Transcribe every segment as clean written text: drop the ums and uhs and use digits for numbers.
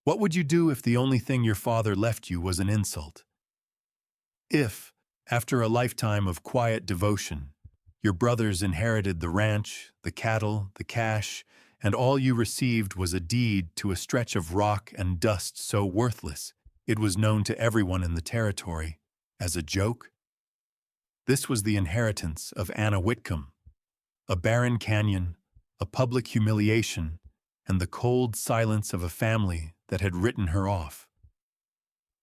What would you do if the only thing your father left you was an insult? If, after a lifetime of quiet devotion, your brothers inherited the ranch, the cattle, the cash, and all you received was a deed to a stretch of rock and dust so worthless it was known to everyone in the territory as a joke? This was the inheritance of Anna Whitcomb, a barren canyon, a public humiliation, and the cold silence of a family that had written her off.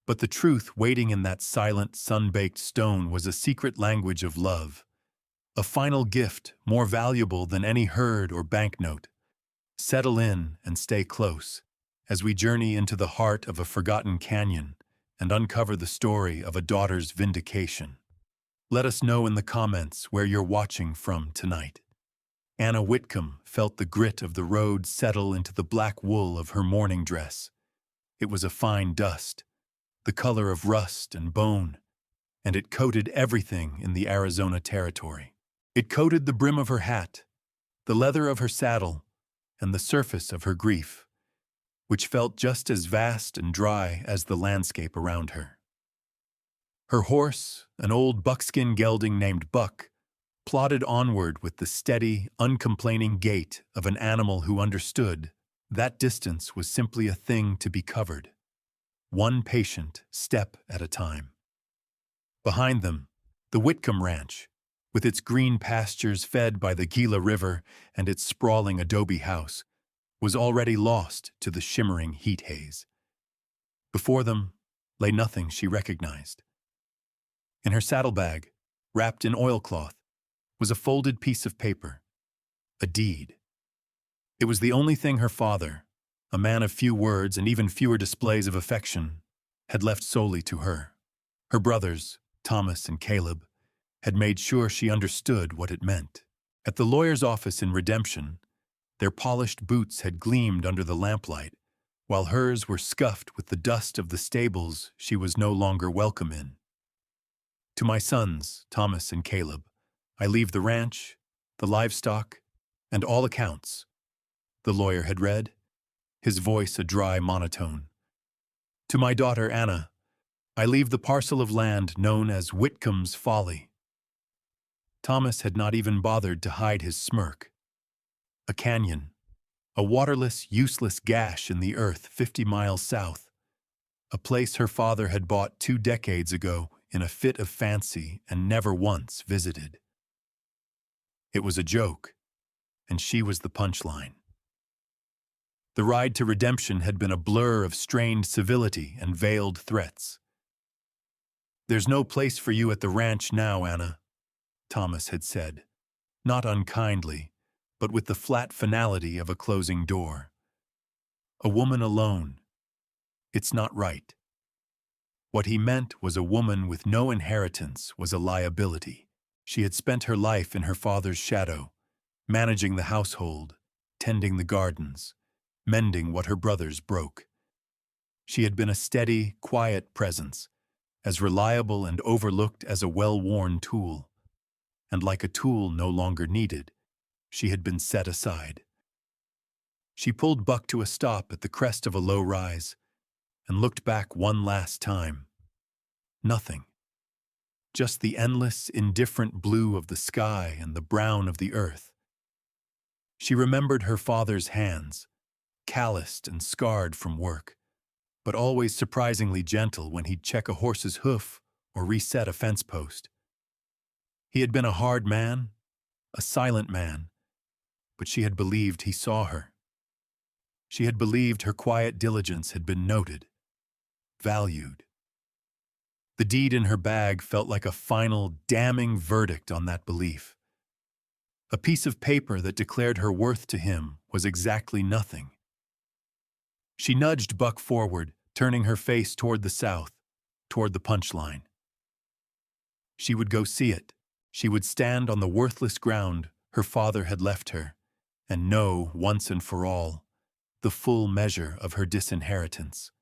But the truth waiting in that silent, sun-baked stone was a secret language of love, a final gift more valuable than any herd or banknote. Settle in and stay close as we journey into the heart of a forgotten canyon and uncover the story of a daughter's vindication. Let us know in the comments where you're watching from tonight. Anna Whitcomb felt the grit of the road settle into the black wool of her mourning dress. It was a fine dust, the color of rust and bone, and it coated everything in the Arizona territory. It coated the brim of her hat, the leather of her saddle, and the surface of her grief, which felt just as vast and dry as the landscape around her. Her horse, an old buckskin gelding named Buck, plodded onward with the steady, uncomplaining gait of an animal who understood that distance was simply a thing to be covered, one patient step at a time. Behind them, the Whitcomb Ranch, with its green pastures fed by the Gila River and its sprawling adobe house, was already lost to the shimmering heat haze. Before them lay nothing she recognized. In her saddlebag, wrapped in oilcloth, was a folded piece of paper, a deed. It was the only thing her father, a man of few words and even fewer displays of affection, had left solely to her. Her brothers, Thomas and Caleb, had made sure she understood what it meant. At the lawyer's office in Redemption, their polished boots had gleamed under the lamplight, while hers were scuffed with the dust of the stables she was no longer welcome in. To my sons, Thomas and Caleb, I leave the ranch, the livestock, and all accounts, the lawyer had read, his voice a dry monotone. To my daughter Anna, I leave the parcel of land known as Whitcomb's Folly. Thomas had not even bothered to hide his smirk. A canyon, a waterless, useless gash in the earth 50 miles south, a place her father had bought 2 decades ago in a fit of fancy and never once visited. It was a joke, and she was the punchline. The ride to redemption had been a blur of strained civility and veiled threats. "There's no place for you at the ranch now, Anna," Thomas had said, not unkindly, but with the flat finality of a closing door. "A woman alone. It's not right." What he meant was a woman with no inheritance was a liability. She had spent her life in her father's shadow, managing the household, tending the gardens, mending what her brothers broke. She had been a steady, quiet presence, as reliable and overlooked as a well-worn tool. And like a tool no longer needed, she had been set aside. She pulled Buck to a stop at the crest of a low rise and looked back one last time. Nothing. Just the endless, indifferent blue of the sky and the brown of the earth. She remembered her father's hands, calloused and scarred from work, but always surprisingly gentle when he'd check a horse's hoof or reset a fence post. He had been a hard man, a silent man, but she had believed he saw her. She had believed her quiet diligence had been noted, valued. The deed in her bag felt like a final, damning verdict on that belief. A piece of paper that declared her worth to him was exactly nothing. She nudged Buck forward, turning her face toward the south, toward the punchline. She would go see it. She would stand on the worthless ground her father had left her, and know, once and for all, the full measure of her disinheritance.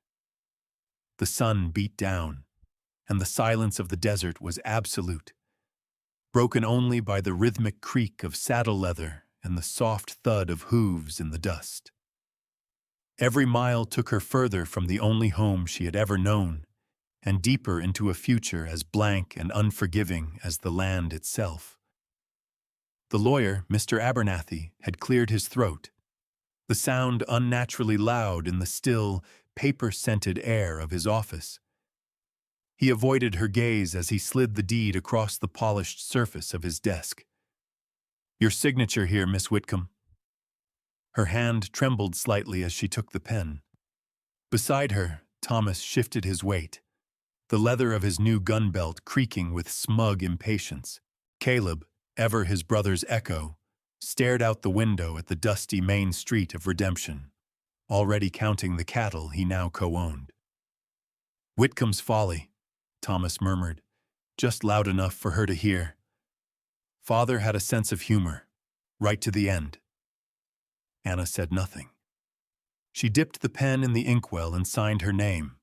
The sun beat down, and the silence of the desert was absolute, broken only by the rhythmic creak of saddle leather and the soft thud of hooves in the dust. Every mile took her further from the only home she had ever known, and deeper into a future as blank and unforgiving as the land itself. The lawyer, Mr. Abernathy, had cleared his throat, the sound unnaturally loud in the still, paper-scented air of his office. He avoided her gaze as he slid the deed across the polished surface of his desk. "Your signature here, Miss Whitcomb." Her hand trembled slightly as she took the pen. Beside her, Thomas shifted his weight, the leather of his new gun belt creaking with smug impatience. Caleb, ever his brother's echo, stared out the window at the dusty main street of Redemption, already counting the cattle he now co-owned. "Whitcomb's Folly," Thomas murmured, just loud enough for her to hear. Father had a sense of humor, right to the end. Anna said nothing. She dipped the pen in the inkwell and signed her name,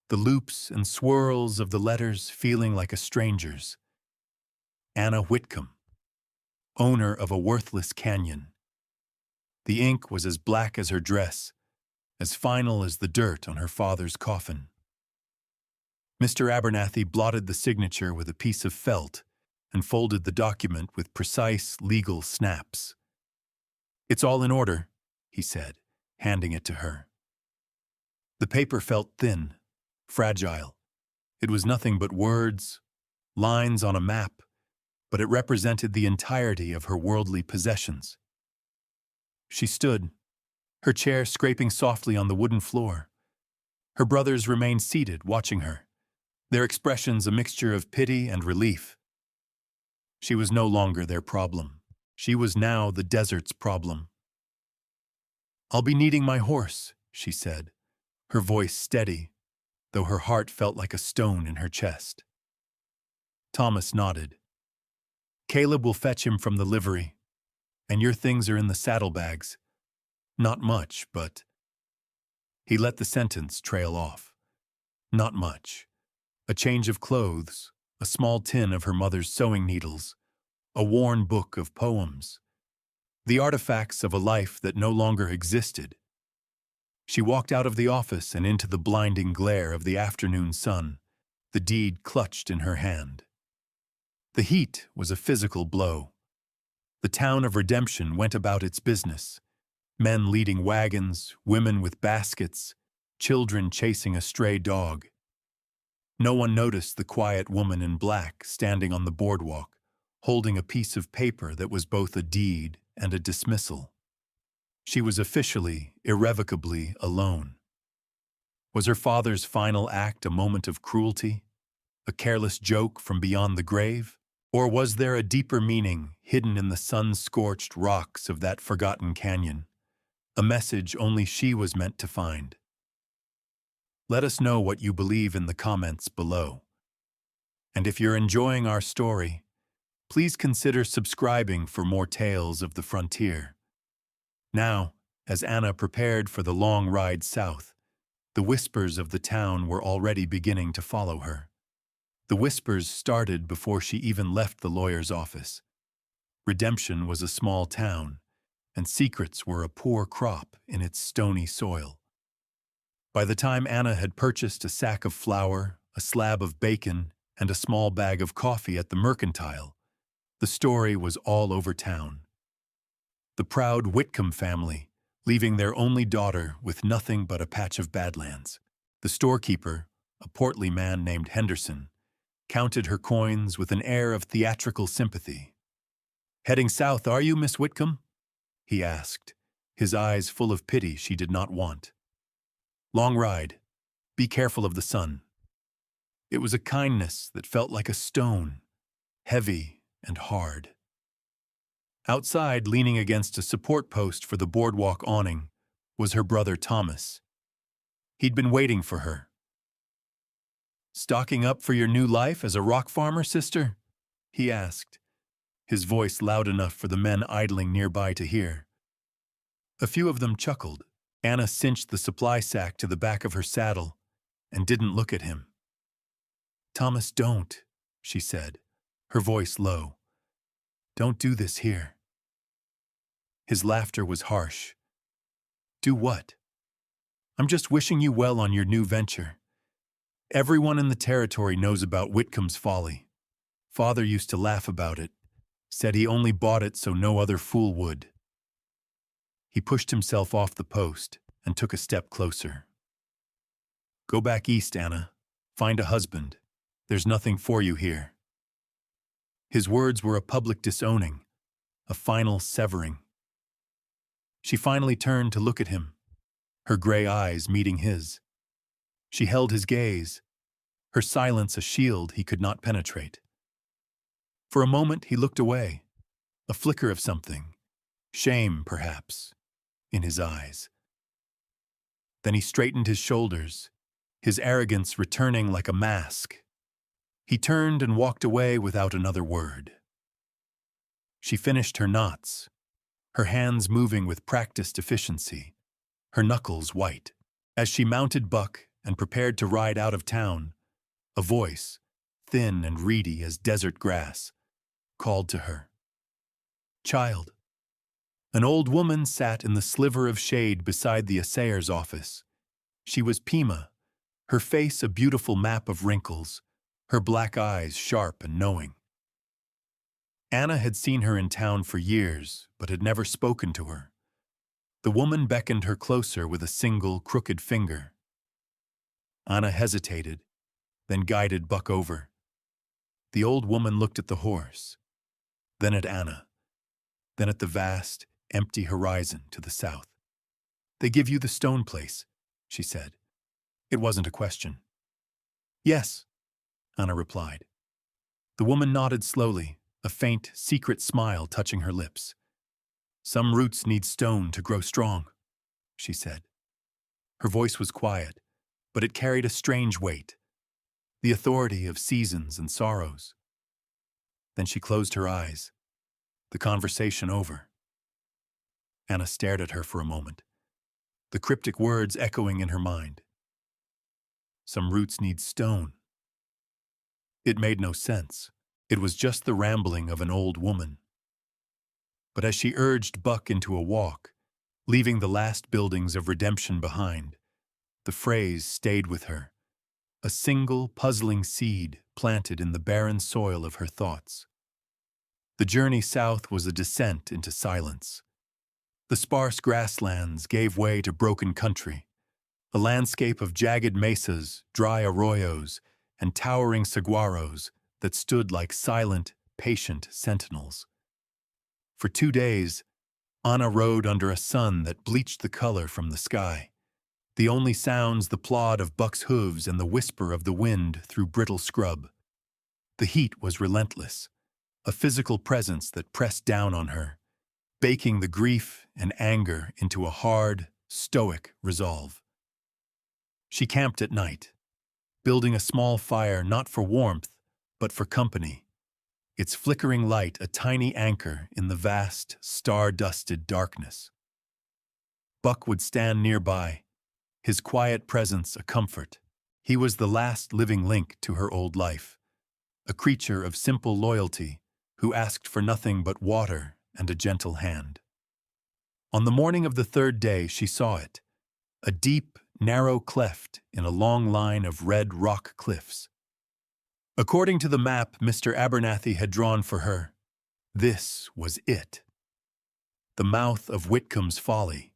the loops and swirls of the letters feeling like a stranger's. Anna Whitcomb, owner of a worthless canyon. The ink was as black as her dress, as final as the dirt on her father's coffin. Mr. Abernathy blotted the signature with a piece of felt and folded the document with precise legal snaps. "It's all in order," he said, handing it to her. The paper felt thin, fragile. It was nothing but words, lines on a map, but it represented the entirety of her worldly possessions. She stood, her chair scraping softly on the wooden floor. Her brothers remained seated, watching her, their expressions a mixture of pity and relief. She was no longer their problem. She was now the desert's problem. "I'll be needing my horse," she said, her voice steady, though her heart felt like a stone in her chest. Thomas nodded. "Caleb will fetch him from the livery, and your things are in the saddlebags. Not much, but—" He let the sentence trail off. Not much. A change of clothes, a small tin of her mother's sewing needles, a worn book of poems, the artifacts of a life that no longer existed. She walked out of the office and into the blinding glare of the afternoon sun, the deed clutched in her hand. The heat was a physical blow. The town of Redemption went about its business, men leading wagons, women with baskets, children chasing a stray dog. No one noticed the quiet woman in black standing on the boardwalk, holding a piece of paper that was both a deed and a dismissal. She was officially, irrevocably alone. Was her father's final act a moment of cruelty, a careless joke from beyond the grave? Or was there a deeper meaning hidden in the sun-scorched rocks of that forgotten canyon, a message only she was meant to find? Let us know what you believe in the comments below. And if you're enjoying our story, please consider subscribing for more tales of the frontier. Now, as Anna prepared for the long ride south, the whispers of the town were already beginning to follow her. The whispers started before she even left the lawyer's office. Redemption was a small town, and secrets were a poor crop in its stony soil. By the time Anna had purchased a sack of flour, a slab of bacon, and a small bag of coffee at the mercantile, the story was all over town. The proud Whitcomb family, leaving their only daughter with nothing but a patch of badlands. The storekeeper, a portly man named Henderson, counted her coins with an air of theatrical sympathy. "Heading south, are you, Miss Whitcomb?" he asked, his eyes full of pity she did not want. "Long ride. Be careful of the sun." It was a kindness that felt like a stone, heavy and hard. Outside, leaning against a support post for the boardwalk awning, was her brother Thomas. He'd been waiting for her. "Stocking up for your new life as a rock farmer, sister?" he asked, his voice loud enough for the men idling nearby to hear. A few of them chuckled. Anna cinched the supply sack to the back of her saddle and didn't look at him. "Thomas, don't," she said, her voice low. "Don't do this here." His laughter was harsh. "Do what?" I'm just wishing you well on your new venture. Everyone in the territory knows about Whitcomb's folly. Father used to laugh about it, said he only bought it so no other fool would. He pushed himself off the post and took a step closer. Go back east, Anna. Find a husband. There's nothing for you here. His words were a public disowning, a final severing. She finally turned to look at him, her gray eyes meeting his. She held his gaze, her silence a shield he could not penetrate. For a moment he looked away, a flicker of something, shame perhaps, in his eyes. Then he straightened his shoulders, his arrogance returning like a mask. He turned and walked away without another word. She finished her knots, her hands moving with practiced efficiency, her knuckles white. As she mounted Buck and prepared to ride out of town, a voice, thin and reedy as desert grass, called to her. Child. An old woman sat in the sliver of shade beside the assayer's office. She was Pima, her face a beautiful map of wrinkles, her black eyes sharp and knowing. Anna had seen her in town for years, but had never spoken to her. The woman beckoned her closer with a single crooked finger. Anna hesitated, then guided Buck over. The old woman looked at the horse, then at Anna, then at the vast, empty horizon to the south. They give you the stone place, she said. It wasn't a question. Yes, Anna replied. The woman nodded slowly, a faint, secret smile touching her lips. Some roots need stone to grow strong, she said. Her voice was quiet, but it carried a strange weight, the authority of seasons and sorrows. Then she closed her eyes, the conversation over. Anna stared at her for a moment, the cryptic words echoing in her mind. Some roots need stone. It made no sense. It was just the rambling of an old woman. But as she urged Buck into a walk, leaving the last buildings of redemption behind, the phrase stayed with her, a single puzzling seed planted in the barren soil of her thoughts. The journey south was a descent into silence. The sparse grasslands gave way to broken country, a landscape of jagged mesas, dry arroyos, and towering saguaros that stood like silent, patient sentinels. For 2 days, Anna rode under a sun that bleached the color from the sky. The only sounds the plod of Buck's hooves and the whisper of the wind through brittle scrub. The heat was relentless, a physical presence that pressed down on her, baking the grief and anger into a hard, stoic resolve. She camped at night, building a small fire not for warmth, but for company, its flickering light a tiny anchor in the vast, star-dusted darkness. Buck would stand nearby, his quiet presence a comfort. He was the last living link to her old life, a creature of simple loyalty who asked for nothing but water and a gentle hand. On the morning of the 3rd day she saw it, a deep, narrow cleft in a long line of red rock cliffs. According to the map Mr. Abernathy had drawn for her, this was it. The mouth of Whitcomb's Folly.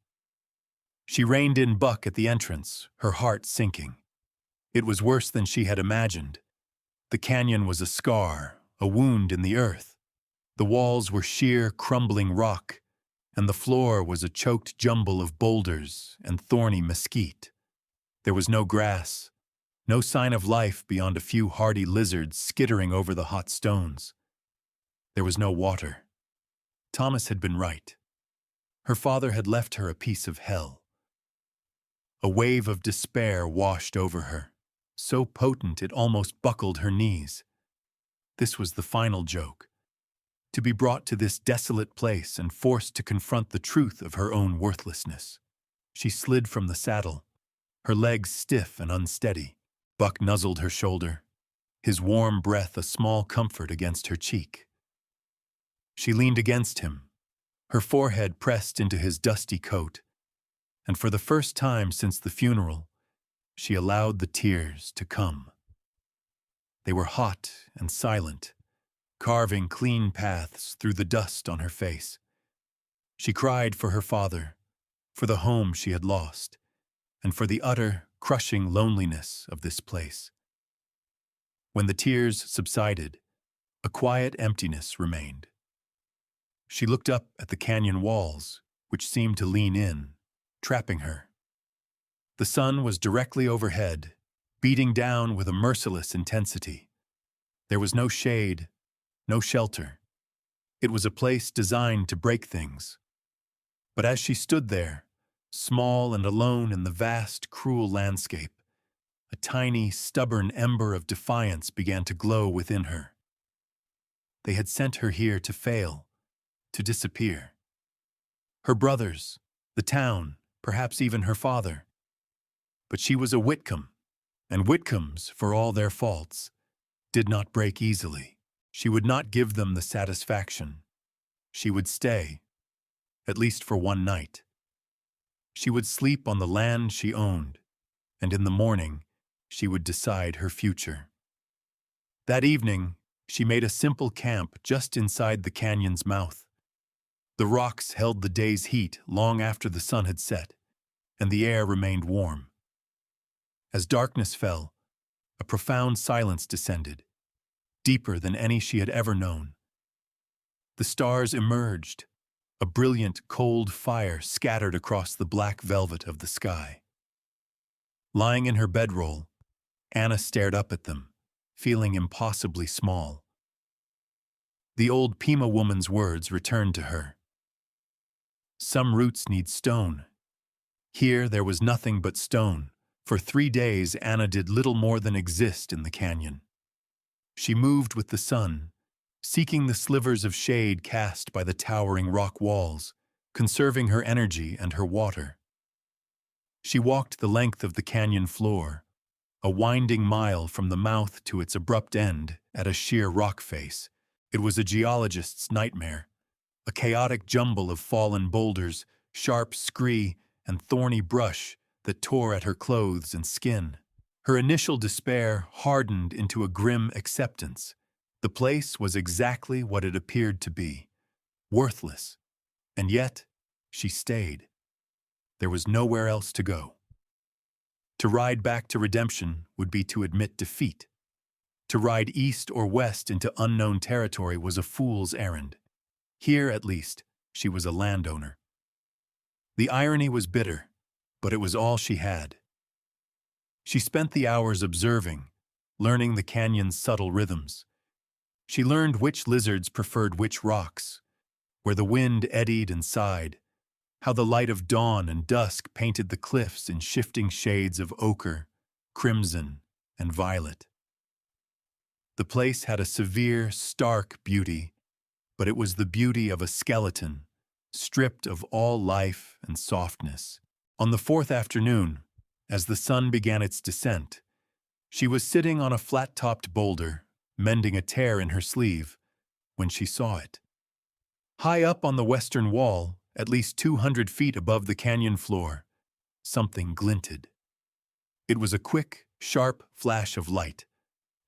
She reined in Buck at the entrance, her heart sinking. It was worse than she had imagined. The canyon was a scar, a wound in the earth. The walls were sheer, crumbling rock, and the floor was a choked jumble of boulders and thorny mesquite. There was no grass, no sign of life beyond a few hardy lizards skittering over the hot stones. There was no water. Thomas had been right. Her father had left her a piece of hell. A wave of despair washed over her, so potent it almost buckled her knees. This was the final joke. To be brought to this desolate place and forced to confront the truth of her own worthlessness. She slid from the saddle, her legs stiff and unsteady. Buck nuzzled her shoulder, his warm breath a small comfort against her cheek. She leaned against him, her forehead pressed into his dusty coat, and for the first time since the funeral, she allowed the tears to come. They were hot and silent, carving clean paths through the dust on her face. She cried for her father, for the home she had lost, and for the utter, crushing loneliness of this place. When the tears subsided, a quiet emptiness remained. She looked up at the canyon walls, which seemed to lean in, trapping her. The sun was directly overhead, beating down with a merciless intensity. There was no shade, no shelter. It was a place designed to break things. But as she stood there, small and alone in the vast, cruel landscape, a tiny, stubborn ember of defiance began to glow within her. They had sent her here to fail, to disappear. Her brothers, the town, perhaps even her father. But she was a Whitcomb, and Whitcombs, for all their faults, did not break easily. She would not give them the satisfaction. She would stay, at least for one night. She would sleep on the land she owned, and in the morning, she would decide her future. That evening, she made a simple camp just inside the canyon's mouth. The rocks held the day's heat long after the sun had set, and the air remained warm. As darkness fell, a profound silence descended, deeper than any she had ever known. The stars emerged, a brilliant, cold fire scattered across the black velvet of the sky. Lying in her bedroll, Anna stared up at them, feeling impossibly small. The old Pima woman's words returned to her. Some roots need stone. Here there was nothing but stone. For 3 days, Anna did little more than exist in the canyon. She moved with the sun, seeking the slivers of shade cast by the towering rock walls, conserving her energy and her water. She walked the length of the canyon floor, a winding mile from the mouth to its abrupt end at a sheer rock face. It was a geologist's nightmare, a chaotic jumble of fallen boulders, sharp scree, and thorny brush that tore at her clothes and skin. Her initial despair hardened into a grim acceptance. The place was exactly what it appeared to be, worthless, and yet she stayed. There was nowhere else to go. To ride back to redemption would be to admit defeat. To ride east or west into unknown territory was a fool's errand. Here, at least, she was a landowner. The irony was bitter, but it was all she had. She spent the hours observing, learning the canyon's subtle rhythms. She learned which lizards preferred which rocks, where the wind eddied and sighed, how the light of dawn and dusk painted the cliffs in shifting shades of ochre, crimson, and violet. The place had a severe, stark beauty, but it was the beauty of a skeleton, stripped of all life and softness. On the 4th afternoon, as the sun began its descent, she was sitting on a flat-topped boulder, mending a tear in her sleeve, when she saw it. High up on the western wall, at least 200 feet above the canyon floor, something glinted. It was a quick, sharp flash of light,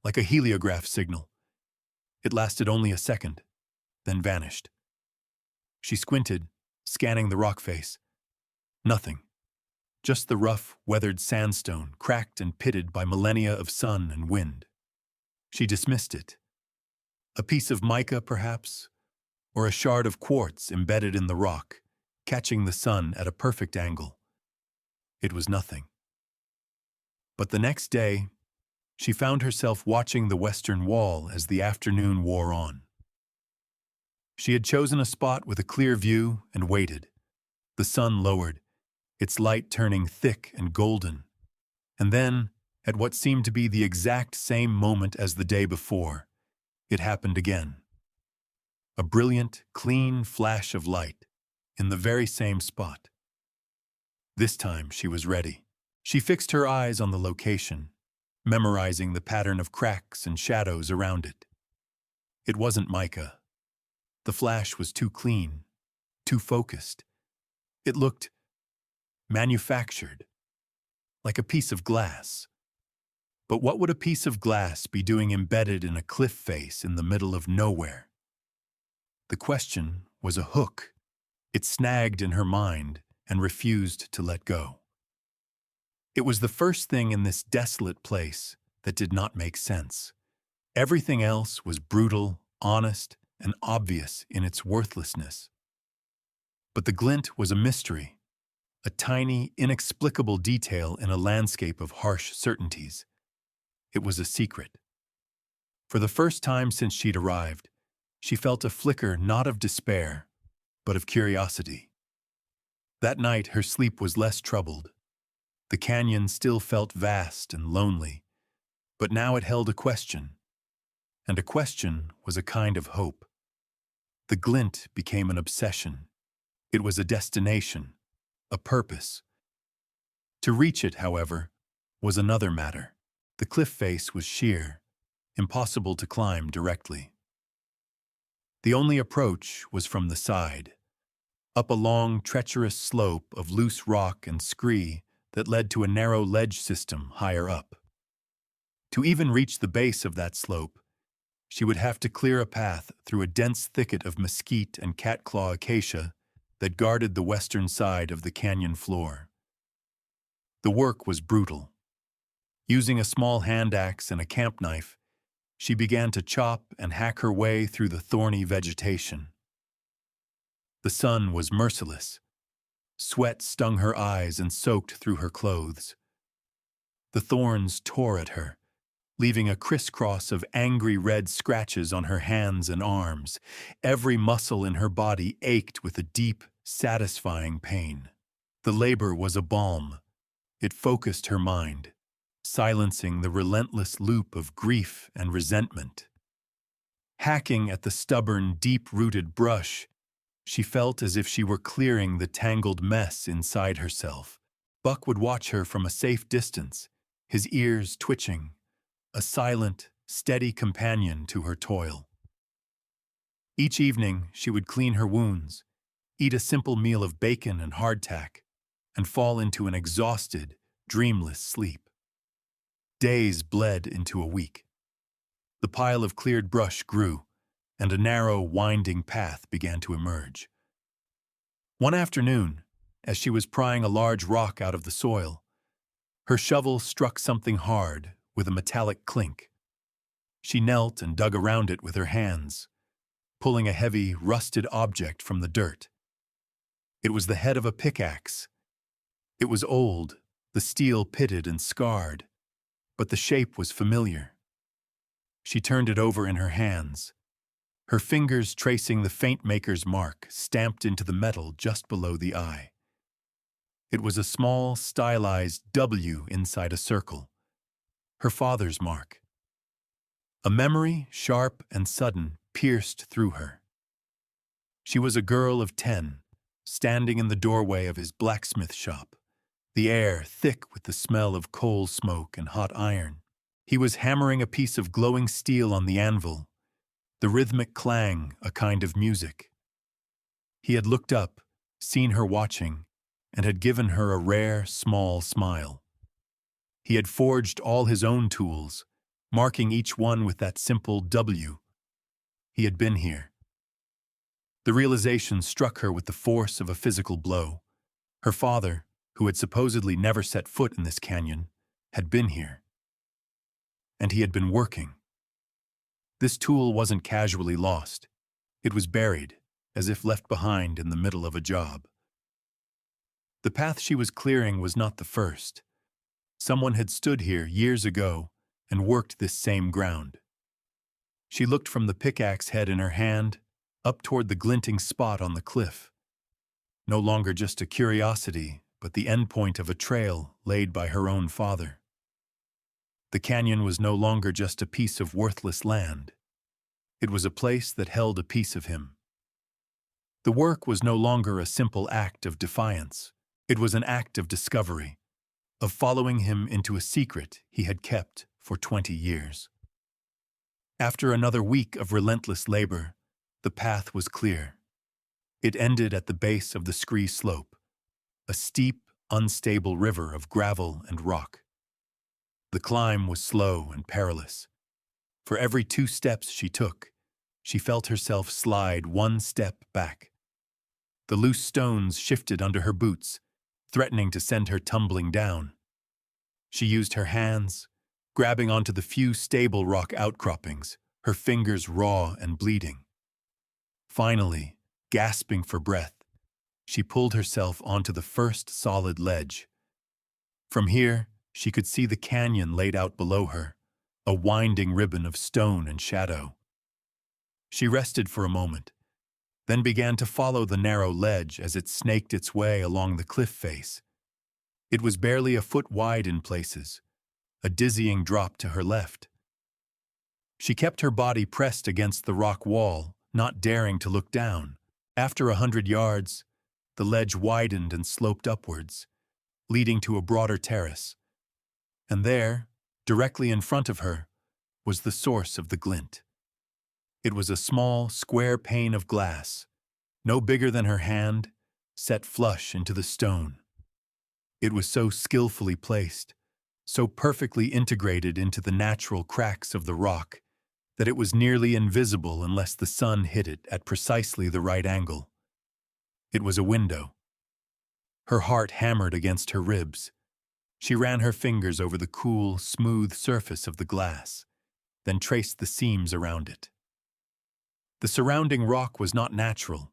like a heliograph signal. It lasted only a second, then vanished. She squinted, scanning the rock face. Nothing. Just the rough, weathered sandstone, cracked and pitted by millennia of sun and wind. She dismissed it. A piece of mica, perhaps, or a shard of quartz embedded in the rock, catching the sun at a perfect angle. It was nothing. But the next day, she found herself watching the western wall as the afternoon wore on. She had chosen a spot with a clear view and waited. The sun lowered, its light turning thick and golden. And then, at what seemed to be the exact same moment as the day before, it happened again. A brilliant, clean flash of light, in the very same spot. This time she was ready. She fixed her eyes on the location, memorizing the pattern of cracks and shadows around it. It wasn't mica. The flash was too clean, too focused. It looked manufactured, like a piece of glass. But what would a piece of glass be doing embedded in a cliff face in the middle of nowhere? The question was a hook. It snagged in her mind and refused to let go. It was the first thing in this desolate place that did not make sense. Everything else was brutal, honest, and obvious in its worthlessness. But the glint was a mystery, a tiny, inexplicable detail in a landscape of harsh certainties. It was a secret. For the first time since she'd arrived, she felt a flicker not of despair, but of curiosity. That night her sleep was less troubled. The canyon still felt vast and lonely, but now it held a question. And a question was a kind of hope. The glint became an obsession. It was a destination, a purpose. To reach it, however, was another matter. The cliff face was sheer, impossible to climb directly. The only approach was from the side, up a long, treacherous slope of loose rock and scree that led to a narrow ledge system higher up. To even reach the base of that slope, she would have to clear a path through a dense thicket of mesquite and catclaw acacia that guarded the western side of the canyon floor. The work was brutal. Using a small hand axe and a camp knife, she began to chop and hack her way through the thorny vegetation. The sun was merciless. Sweat stung her eyes and soaked through her clothes. The thorns tore at her, leaving a crisscross of angry red scratches on her hands and arms. Every muscle in her body ached with a deep, satisfying pain. The labor was a balm. It focused her mind, silencing the relentless loop of grief and resentment. Hacking at the stubborn, deep-rooted brush, she felt as if she were clearing the tangled mess inside herself. Buck would watch her from a safe distance, his ears twitching, a silent, steady companion to her toil. Each evening, she would clean her wounds, eat a simple meal of bacon and hardtack, and fall into an exhausted, dreamless sleep. Days bled into a week. The pile of cleared brush grew, and a narrow, winding path began to emerge. One afternoon, as she was prying a large rock out of the soil, her shovel struck something hard with a metallic clink. She knelt and dug around it with her hands, pulling a heavy, rusted object from the dirt. It was the head of a pickaxe. It was old, the steel pitted and scarred, but the shape was familiar. She turned it over in her hands, her fingers tracing the faint maker's mark stamped into the metal just below the eye. It was a small, stylized W inside a circle, her father's mark. A memory, sharp and sudden, pierced through her. She was a girl of 10, standing in the doorway of his blacksmith shop, the air thick with the smell of coal smoke and hot iron. He was hammering a piece of glowing steel on the anvil, the rhythmic clang a kind of music. He had looked up, seen her watching, and had given her a rare, small smile. He had forged all his own tools, marking each one with that simple W. He had been here. The realization struck her with the force of a physical blow. Her father, who had supposedly never set foot in this canyon, had been here. And he had been working. This tool wasn't casually lost. It was buried, as if left behind in the middle of a job. The path she was clearing was not the first. Someone had stood here years ago and worked this same ground. She looked from the pickaxe head in her hand up toward the glinting spot on the cliff. No longer just a curiosity, but the endpoint of a trail laid by her own father. The canyon was no longer just a piece of worthless land. It was a place that held a piece of him. The work was no longer a simple act of defiance. It was an act of discovery, of following him into a secret he had kept for 20 years. After another week of relentless labor, the path was clear. It ended at the base of the scree slope, a steep, unstable river of gravel and rock. The climb was slow and perilous. For every 2 steps she took, she felt herself slide 1 step back. The loose stones shifted under her boots, threatening to send her tumbling down. She used her hands, grabbing onto the few stable rock outcroppings, her fingers raw and bleeding. Finally, gasping for breath, she pulled herself onto the first solid ledge. From here, she could see the canyon laid out below her, a winding ribbon of stone and shadow. She rested for a moment, then began to follow the narrow ledge as it snaked its way along the cliff face. It was barely a foot wide in places, a dizzying drop to her left. She kept her body pressed against the rock wall, not daring to look down. After 100 yards, the ledge widened and sloped upwards, leading to a broader terrace. And there, directly in front of her, was the source of the glint. It was a small, square pane of glass, no bigger than her hand, set flush into the stone. It was so skillfully placed, so perfectly integrated into the natural cracks of the rock, that it was nearly invisible unless the sun hit it at precisely the right angle. It was a window. Her heart hammered against her ribs. She ran her fingers over the cool, smooth surface of the glass, then traced the seams around it. The surrounding rock was not natural.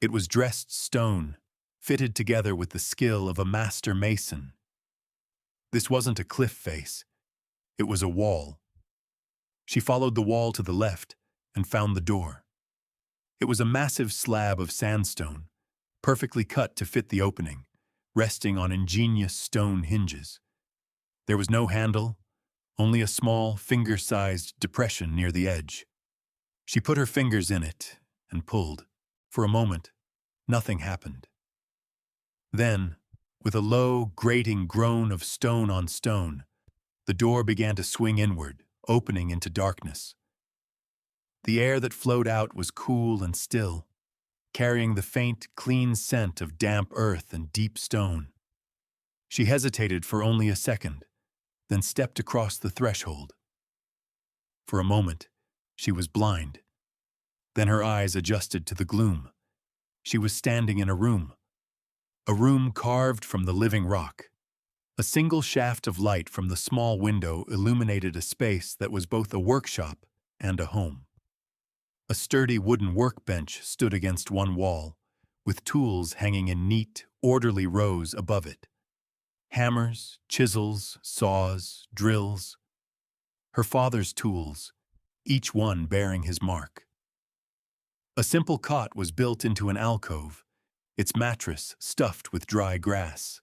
It was dressed stone, fitted together with the skill of a master mason. This wasn't a cliff face. It was a wall. She followed the wall to the left and found the door. It was a massive slab of sandstone, perfectly cut to fit the opening, resting on ingenious stone hinges. There was no handle, only a small, finger-sized depression near the edge. She put her fingers in it and pulled. For a moment, nothing happened. Then, with a low, grating groan of stone on stone, the door began to swing inward, opening into darkness. The air that flowed out was cool and still, carrying the faint, clean scent of damp earth and deep stone. She hesitated for only a second, then stepped across the threshold. For a moment, she was blind. Then her eyes adjusted to the gloom. She was standing in a room carved from the living rock. A single shaft of light from the small window illuminated a space that was both a workshop and a home. A sturdy wooden workbench stood against one wall, with tools hanging in neat, orderly rows above it. Hammers, chisels, saws, drills. Her father's tools, each one bearing his mark. A simple cot was built into an alcove, its mattress stuffed with dry grass.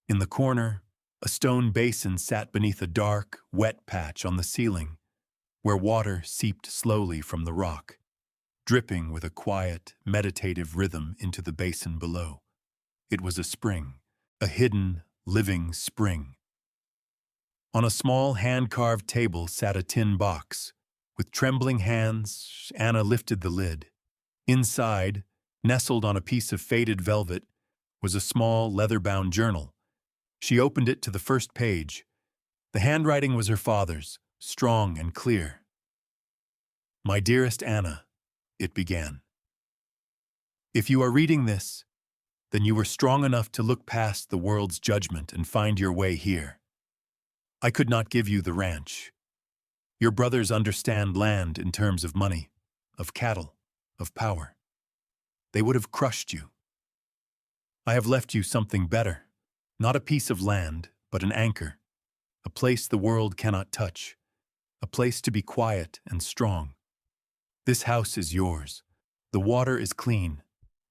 In the corner, a stone basin sat beneath a dark, wet patch on the ceiling, where water seeped slowly from the rock, dripping with a quiet, meditative rhythm into the basin below. It was a spring, a hidden, living spring. On a small hand-carved table sat a tin box. With trembling hands, Anna lifted the lid. Inside, nestled on a piece of faded velvet, was a small, leather-bound journal. She opened it to the first page. The handwriting was her father's, strong and clear. "My dearest Anna," it began. "If you are reading this, then you were strong enough to look past the world's judgment and find your way here. I could not give you the ranch. Your brothers understand land in terms of money, of cattle, of power. They would have crushed you. I have left you something better, not a piece of land, but an anchor, a place the world cannot touch, a place to be quiet and strong. This house is yours. The water is clean.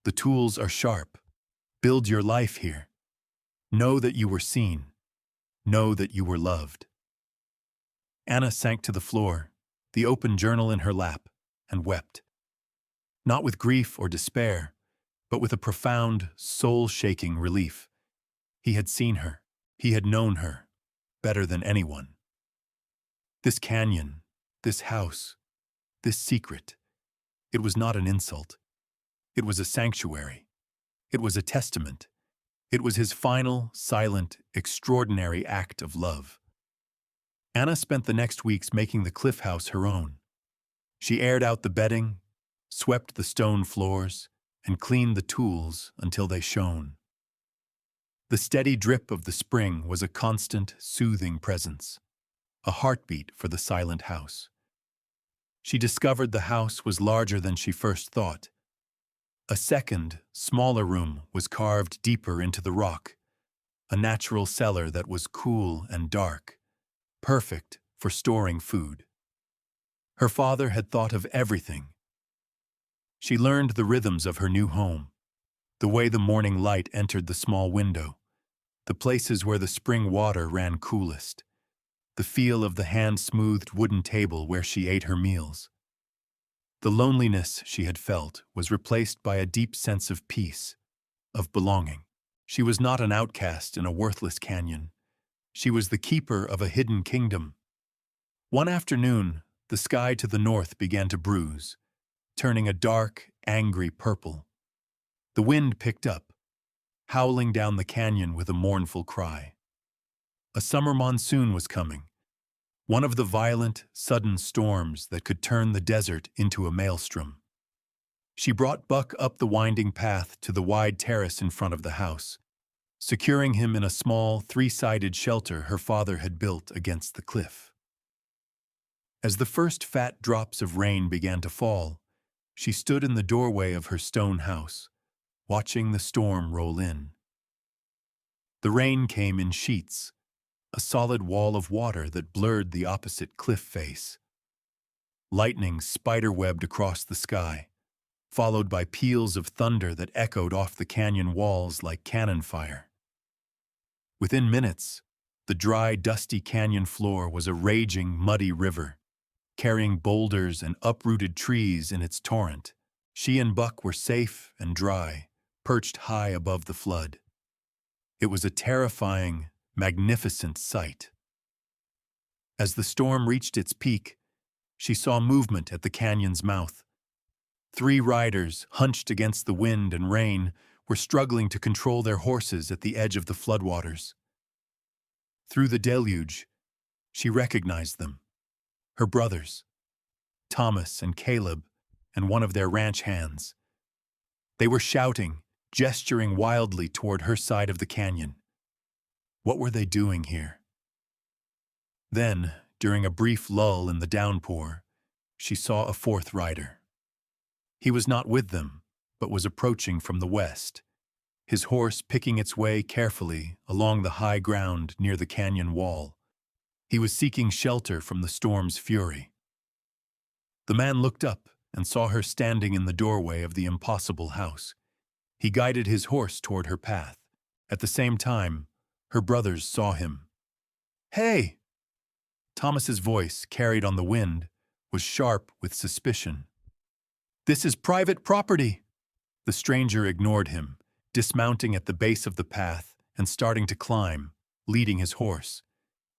The tools are sharp. Build your life here. Know that you were seen. Know that you were loved." Anna sank to the floor, the open journal in her lap, and wept. Not with grief or despair, but with a profound, soul-shaking relief. He had seen her. He had known her, better than anyone. This canyon, this house, this secret, it was not an insult. It was a sanctuary. It was a testament. It was his final, silent, extraordinary act of love. Anna spent the next weeks making the cliff house her own. She aired out the bedding, swept the stone floors, and cleaned the tools until they shone. The steady drip of the spring was a constant, soothing presence, a heartbeat for the silent house. She discovered the house was larger than she first thought. A second, smaller room was carved deeper into the rock, a natural cellar that was cool and dark, perfect for storing food. Her father had thought of everything. She learned the rhythms of her new home, the way the morning light entered the small window, the places where the spring water ran coolest, the feel of the hand-smoothed wooden table where she ate her meals. The loneliness she had felt was replaced by a deep sense of peace, of belonging. She was not an outcast in a worthless canyon. She was the keeper of a hidden kingdom. One afternoon, the sky to the north began to bruise, turning a dark, angry purple. The wind picked up, howling down the canyon with a mournful cry. A summer monsoon was coming, one of the violent, sudden storms that could turn the desert into a maelstrom. She brought Buck up the winding path to the wide terrace in front of the house, securing him in a small, three-sided shelter her father had built against the cliff. As the first fat drops of rain began to fall, she stood in the doorway of her stone house, watching the storm roll in. The rain came in sheets, a solid wall of water that blurred the opposite cliff face. Lightning spider-webbed across the sky, followed by peals of thunder that echoed off the canyon walls like cannon fire. Within minutes, the dry, dusty canyon floor was a raging, muddy river, carrying boulders and uprooted trees in its torrent. She and Buck were safe and dry, perched high above the flood. It was a terrifying, magnificent sight. As the storm reached its peak, she saw movement at the canyon's mouth. 3 riders, hunched against the wind and rain, were struggling to control their horses at the edge of the floodwaters. Through the deluge, she recognized them. Her brothers, Thomas and Caleb, and one of their ranch hands. They were shouting, gesturing wildly toward her side of the canyon. What were they doing here? Then, during a brief lull in the downpour, she saw a 4th rider. He was not with them, but was approaching from the west, his horse picking its way carefully along the high ground near the canyon wall. He was seeking shelter from the storm's fury. The man looked up and saw her standing in the doorway of the impossible house. He guided his horse toward her path. At the same time, her brothers saw him. "Hey!" Thomas's voice, carried on the wind, was sharp with suspicion. "This is private property." The stranger ignored him, dismounting at the base of the path and starting to climb, leading his horse.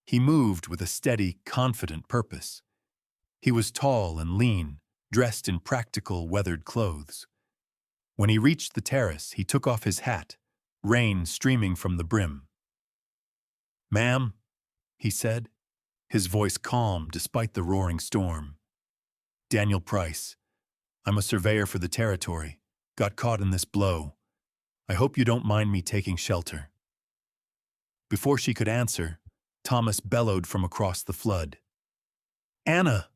He moved with a steady, confident purpose. He was tall and lean, dressed in practical, weathered clothes. When he reached the terrace, he took off his hat, rain streaming from the brim. "Ma'am," he said, his voice calm despite the roaring storm. "Daniel Price. I'm a surveyor for the territory. Got caught in this blow. I hope you don't mind me taking shelter." Before she could answer, Thomas bellowed from across the flood. "Anna,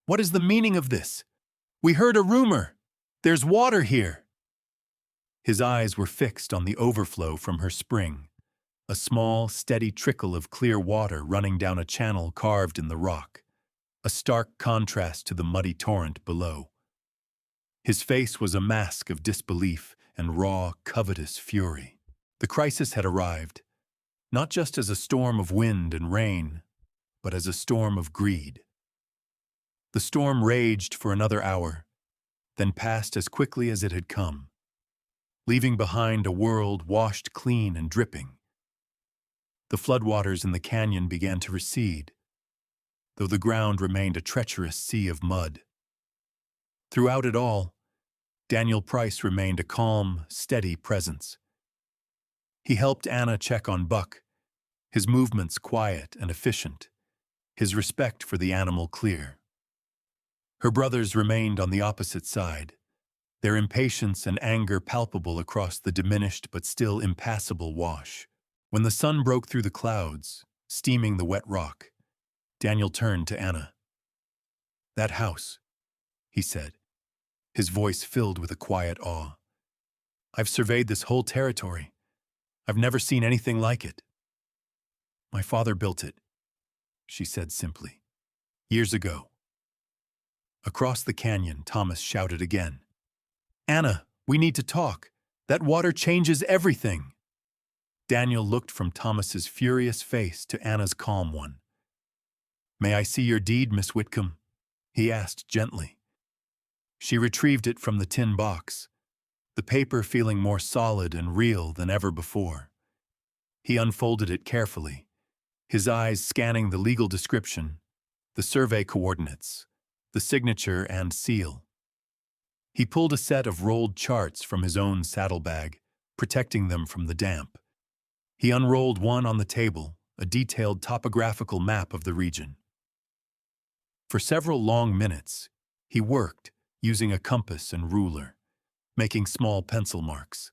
what is the meaning of this? We heard a rumor. There's water here." His eyes were fixed on the overflow from her spring, a small, steady trickle of clear water running down a channel carved in the rock, a stark contrast to the muddy torrent below. His face was a mask of disbelief and raw, covetous fury. The crisis had arrived, not just as a storm of wind and rain, but as a storm of greed. The storm raged for another hour, then passed as quickly as it had come, leaving behind a world washed clean and dripping. The floodwaters in the canyon began to recede, though the ground remained a treacherous sea of mud. Throughout it all, Daniel Price remained a calm, steady presence. He helped Anna check on Buck, his movements quiet and efficient, his respect for the animal clear. Her brothers remained on the opposite side, their impatience and anger palpable across the diminished but still impassable wash. When the sun broke through the clouds, steaming the wet rock, Daniel turned to Anna. "That house," he said, his voice filled with a quiet awe. "I've surveyed this whole territory. I've never seen anything like it." "My father built it," she said simply, "years ago." Across the canyon, Thomas shouted again. "Anna, we need to talk. That water changes everything." Daniel looked from Thomas's furious face to Anna's calm one. "May I see your deed, Miss Whitcomb?" he asked gently. She retrieved it from the tin box, the paper feeling more solid and real than ever before. He unfolded it carefully, his eyes scanning the legal description, the survey coordinates, the signature and seal. He pulled a set of rolled charts from his own saddlebag, protecting them from the damp. He unrolled one on the table, a detailed topographical map of the region. For several long minutes, he worked, using a compass and ruler, making small pencil marks,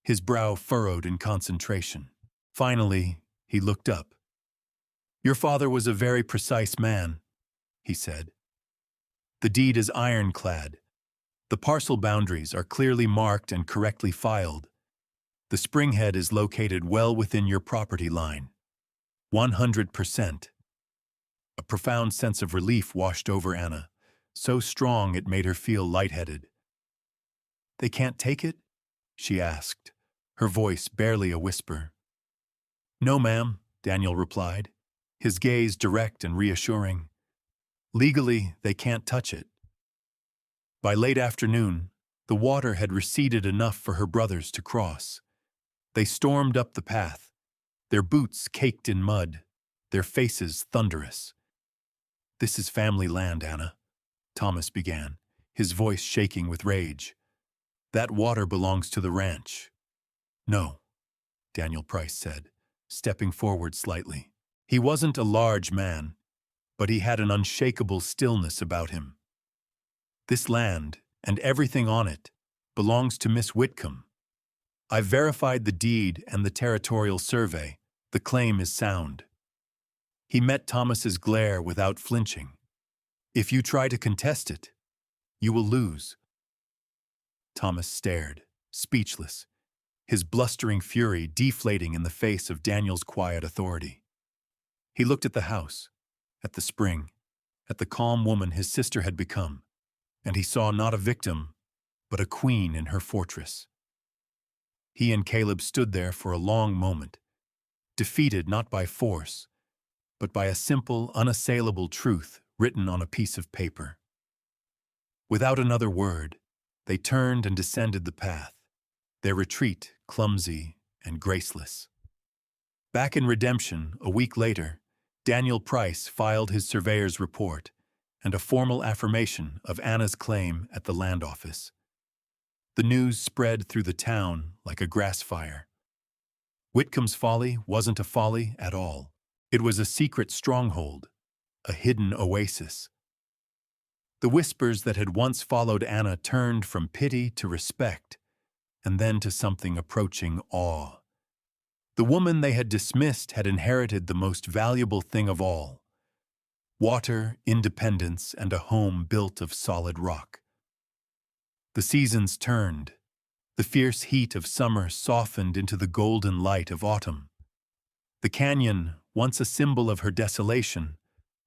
his brow furrowed in concentration. Finally, he looked up. "Your father was a very precise man," he said. "The deed is ironclad. The parcel boundaries are clearly marked and correctly filed. The springhead is located well within your property line. 100%. A profound sense of relief washed over Anna, so strong it made her feel lightheaded. "They can't take it?" she asked, her voice barely a whisper. "No, ma'am," Daniel replied, his gaze direct and reassuring. "Legally, they can't touch it." By late afternoon, the water had receded enough for her brothers to cross. They stormed up the path, their boots caked in mud, their faces thunderous. "This is family land, Anna," Thomas began, his voice shaking with rage. "That water belongs to the ranch." "No," Daniel Price said, stepping forward slightly. He wasn't a large man, but he had an unshakable stillness about him. "This land, and everything on it, belongs to Miss Whitcomb. I've verified the deed and the territorial survey. The claim is sound." He met Thomas's glare without flinching. "If you try to contest it, you will lose." Thomas stared, speechless, his blustering fury deflating in the face of Daniel's quiet authority. He looked at the house, at the spring, at the calm woman his sister had become, and he saw not a victim, but a queen in her fortress. He and Caleb stood there for a long moment, defeated not by force, but by a simple, unassailable truth written on a piece of paper. Without another word, they turned and descended the path, their retreat clumsy and graceless. Back in Redemption, a week later, Daniel Price filed his surveyor's report and a formal affirmation of Anna's claim at the land office. The news spread through the town like a grass fire. Whitcomb's folly wasn't a folly at all. It was a secret stronghold, a hidden oasis. The whispers that had once followed Anna turned from pity to respect, and then to something approaching awe. The woman they had dismissed had inherited the most valuable thing of all: water, independence, and a home built of solid rock. The seasons turned. The fierce heat of summer softened into the golden light of autumn. The canyon, once a symbol of her desolation,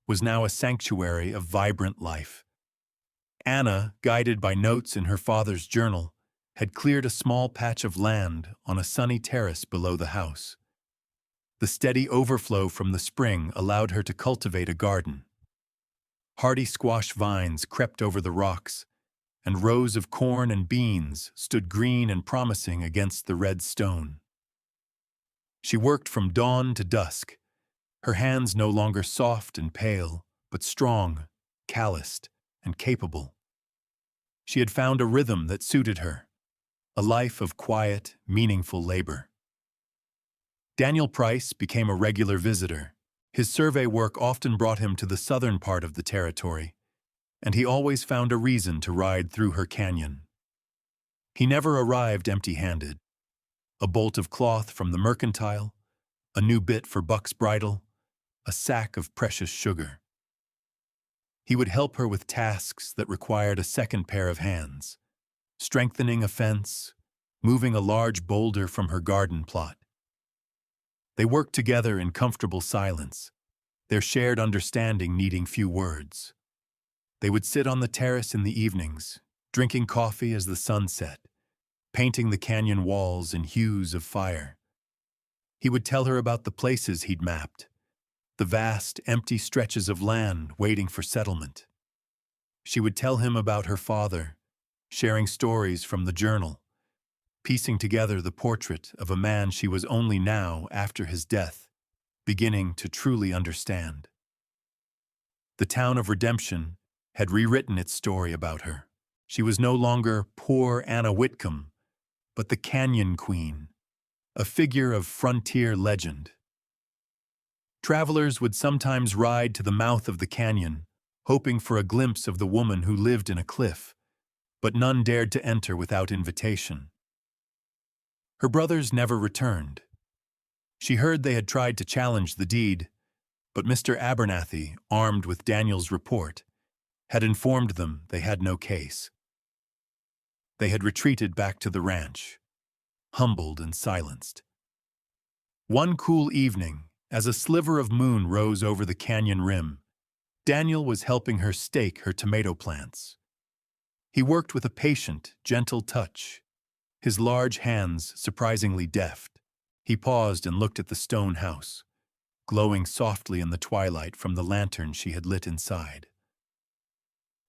was now a sanctuary of vibrant life. Anna, guided by notes in her father's journal, had cleared a small patch of land on a sunny terrace below the house. The steady overflow from the spring allowed her to cultivate a garden. Hardy squash vines crept over the rocks, and rows of corn and beans stood green and promising against the red stone. She worked from dawn to dusk, her hands no longer soft and pale, but strong, calloused, and capable. She had found a rhythm that suited her, a life of quiet, meaningful labor. Daniel Price became a regular visitor. His survey work often brought him to the southern part of the territory, and he always found a reason to ride through her canyon. He never arrived empty-handed. A bolt of cloth from the mercantile, a new bit for Buck's bridle, a sack of precious sugar. He would help her with tasks that required a second pair of hands, strengthening a fence, moving a large boulder from her garden plot. They worked together in comfortable silence, their shared understanding needing few words. They would sit on the terrace in the evenings, drinking coffee as the sun set, painting the canyon walls in hues of fire. He would tell her about the places he'd mapped, the vast, empty stretches of land waiting for settlement. She would tell him about her father, sharing stories from the journal, piecing together the portrait of a man she was only now, after his death, beginning to truly understand. The town of Redemption had rewritten its story about her. She was no longer poor Anna Whitcomb, but the Canyon Queen, a figure of frontier legend. Travelers would sometimes ride to the mouth of the canyon, hoping for a glimpse of the woman who lived in a cliff, but none dared to enter without invitation. Her brothers never returned. She heard they had tried to challenge the deed, but Mr. Abernathy, armed with Daniel's report, had informed them they had no case. They had retreated back to the ranch, humbled and silenced. One cool evening, as a sliver of moon rose over the canyon rim, Daniel was helping her stake her tomato plants. He worked with a patient, gentle touch, his large hands surprisingly deft. He paused and looked at the stone house, glowing softly in the twilight from the lantern she had lit inside.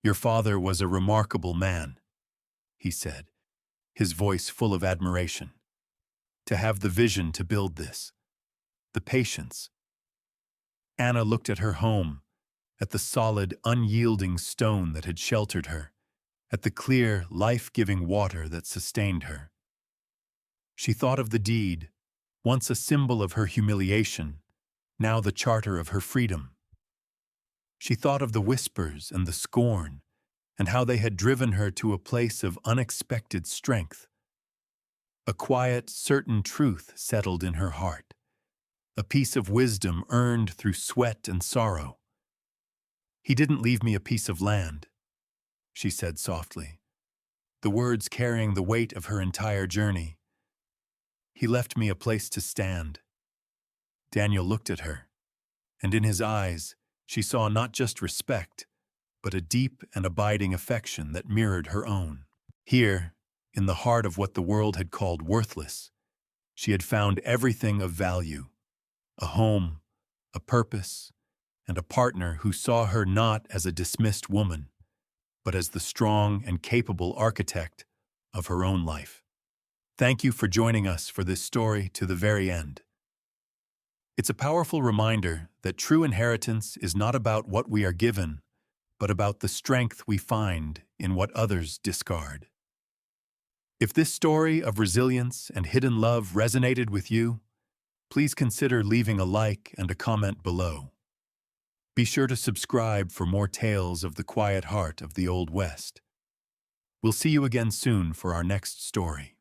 "Your father was a remarkable man," he said, his voice full of admiration. "To have the vision to build this, the patience." Anna looked at her home, at the solid, unyielding stone that had sheltered her, at the clear, life-giving water that sustained her. She thought of the deed, once a symbol of her humiliation, now the charter of her freedom. She thought of the whispers and the scorn, and how they had driven her to a place of unexpected strength. A quiet, certain truth settled in her heart, a piece of wisdom earned through sweat and sorrow. "He didn't leave me a piece of land," she said softly, the words carrying the weight of her entire journey. "He left me a place to stand." Daniel looked at her, and in his eyes she saw not just respect, but a deep and abiding affection that mirrored her own. Here, in the heart of what the world had called worthless, she had found everything of value: a home, a purpose, and a partner who saw her not as a dismissed woman, but as the strong and capable architect of her own life. Thank you for joining us for this story to the very end. It's a powerful reminder that true inheritance is not about what we are given, but about the strength we find in what others discard. If this story of resilience and hidden love resonated with you, please consider leaving a like and a comment below. Be sure to subscribe for more tales of the quiet heart of the Old West. We'll see you again soon for our next story.